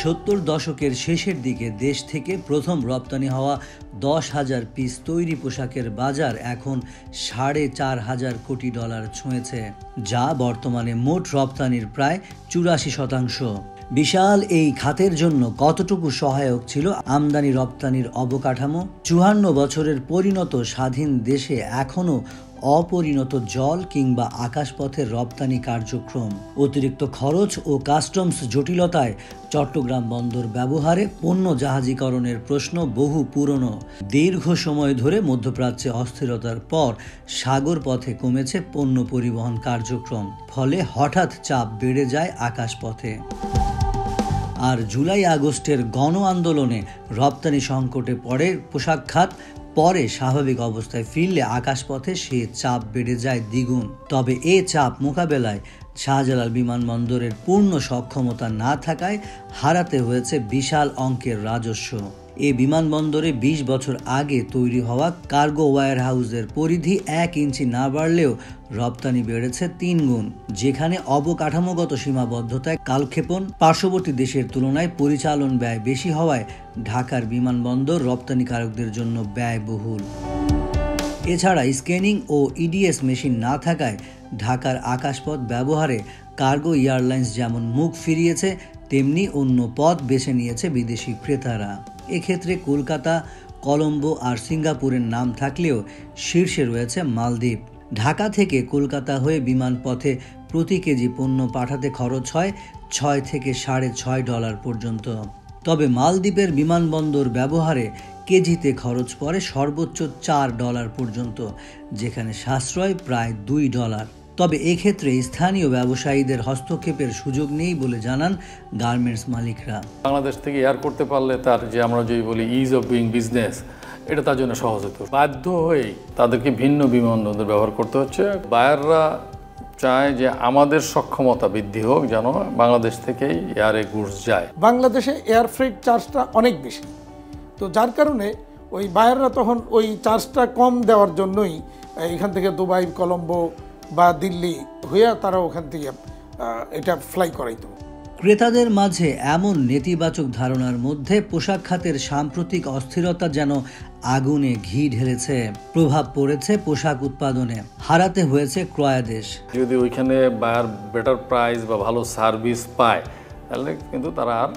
70 দশকের শেষের দিকে দেশ থেকে প্রথম রপ্তানি হওয়া 10,000 পিস তৈরি পোশাকের বাজার এখন $4,500 কোটি ছুঁয়েছে, যা বর্তমানে মোট রপ্তানির প্রায় 84%। বিশাল এই খাতের জন্য কতটুকু সহায়ক ছিল আমদানি রপ্তানির অবকাঠামো? 54 বছরের পরিণত স্বাধীন দেশে এখনও অপরিণত জল কিংবা আকাশপথের রপ্তানি কার্যক্রম, অতিরিক্ত খরচ ও কাস্টমস জটিলতায় চট্টগ্রাম বন্দর ব্যবহারে পণ্য জাহাজীকরণের প্রশ্ন বহু পুরনো। দীর্ঘ সময় ধরে মধ্যপ্রাচ্যে অস্থিরতার পর সাগর পথে কমেছে পণ্য পরিবহন কার্যক্রম, ফলে হঠাৎ চাপ বেড়ে যায় আকাশপথে। আর জুলাই আগস্টের গণ আন্দোলনে রপ্তানি সংকটে পড়ে পোশাক খাত। পরে স্বাভাবিক অবস্থায় ফিরলে আকাশপথে সে চাপ বেড়ে যায় দ্বিগুণ। তবে এ চাপ মোকাবেলায় শাহজালাল বিমানবন্দরের পূর্ণ সক্ষমতা না থাকায় হারাতে হয়েছে বিশাল অঙ্কের রাজস্ব। এ বিমানবন্দরে 20 বছর আগে তৈরি হওয়া কার্গো ওয়্যার হাউসের পরিধি 1 ইঞ্চি না বাড়লেও রপ্তানি বেড়েছে 3 গুণ। যেখানে অবকাঠামোগত সীমাবদ্ধতায় কালক্ষেপণ, পার্শ্ববর্তী দেশের তুলনায় পরিচালন ব্যয় বেশি হওয়ায় ঢাকার বিমানবন্দর রপ্তানিকারকদের জন্য ব্যয়বহুল। এছাড়া স্ক্যানিং ও ইডিএস মেশিন না থাকায় ঢাকার আকাশপথ ব্যবহারে কার্গো এয়ারলাইন্স যেমন মুখ ফিরিয়েছে, তেমনি অন্য পথ বেছে নিয়েছে বিদেশি ক্রেতারা। এক্ষেত্রে কলকাতা, কলম্বো আর সিঙ্গাপুরের নাম থাকলেও শীর্ষে রয়েছে মালদ্বীপ। ঢাকা থেকে কলকাতা হয়ে বিমানপথে প্রতি কেজি পণ্য পাঠাতে খরচ হয় $6 থেকে $6.5 পর্যন্ত। তবে মালদ্বীপের বিমানবন্দর ব্যবহারে কেজিতে খরচ পড়ে সর্বোচ্চ $4 পর্যন্ত, যেখানে সাশ্রয় প্রায় $2। তবে এক্ষেত্রে স্থানীয় ব্যবসায়ীদের হস্তক্ষেপের সুযোগ নেই বলে জানান গার্মেন্টস মালিকরা। বাংলাদেশ থেকে এয়ার করতে পারলে তার যে আমরা যদি বলি ইজ অফ ডুইং বিজনেস, এটা তার জন্য সহজ হতো। বাধ্য হয়েই তাদেরকে ভিন্ন বিমানবন্দর ব্যবহার করতে হচ্ছে। বায়াররা চায় যে আমাদের সক্ষমতা বৃদ্ধি হোক, যেন বাংলাদেশ থেকেই এয়ারে গুডস যায়। বাংলাদেশে এয়ার ফ্রেট চার্জটা অনেক বেশি, তো যার কারণে ওই বায়াররা তখন ওই চার্জটা কম দেওয়ার জন্যই এখান থেকে দুবাই, কলম্বো বা দিল্লি হয়ে তারা ওখান থেকে এটা ফ্লাই করাইতো। ক্রেতাদের মাঝে এমন নেতিবাচক ধারণার মধ্যে পোশাক খাতের সাম্প্রতিক অস্থিরতা যেন আগুনে ঘি ঢেলেছে। প্রভাব পড়েছে পোশাক উৎপাদনে, হারাতে হয়েছে ক্রয়াদেশ। যদি ওইখানে বায়ার বেটার প্রাইস বা ভালো সার্ভিস পায়, তাহলে কিন্তু তারা আর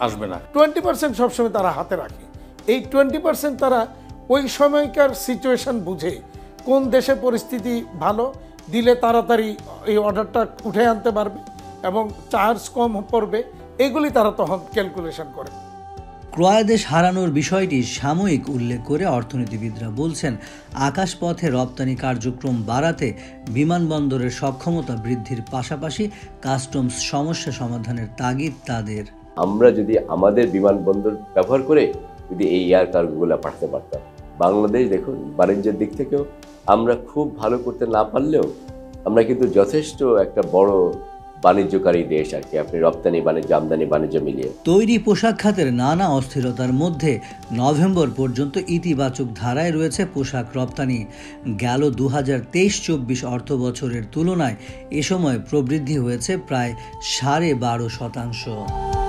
আসবে না। 20% সবসময় তারা হাতে রাখে। এই 20% তারা ওই সময়কার সিচুয়েশন বুঝে কোন দেশে পরিস্থিতি ভালো দিলে তাড়াতাড়ি এই অর্ডারটা উঠে আনতে পারবে এবং চার্জ কম পড়বে, এগুলি তারা তখন ক্যালকুলেশন করে। ক্রয়াদেশ হারানোর বিষয়টি সাময়িক উল্লেখ করে অর্থনীতিবিদরা বলছেন, আকাশপথে রপ্তানি কার্যক্রম বাড়াতে বিমানবন্দরের সক্ষমতা বৃদ্ধির পাশাপাশি কাস্টমস সমস্যা সমাধানের তাগিদ তাদের। আমরা যদি আমাদের বিমানবন্দর ব্যবহার করে যদি এই এয়ার কার্গোগুলো পাঠাতে পারতাম, বাংলাদেশ দেখুন বাণিজ্যের দিক থেকেও আমরা খুব ভালো করতে না পারলেও আমরা কিন্তু যথেষ্ট একটা বড় বাণিজ্যকারী দেশ আর কি, আপনি রপ্তানি বাণিজ্য, আমদানি বাণিজ্য মিলিয়ে। তৈরি পোশাক খাতের নানা অস্থিরতার মধ্যে নভেম্বর পর্যন্ত ইতিবাচক ধারায় রয়েছে পোশাক রপ্তানি। গেল 2023-24 অর্থ বছরের তুলনায় এ সময় প্রবৃদ্ধি হয়েছে প্রায় 12.5%।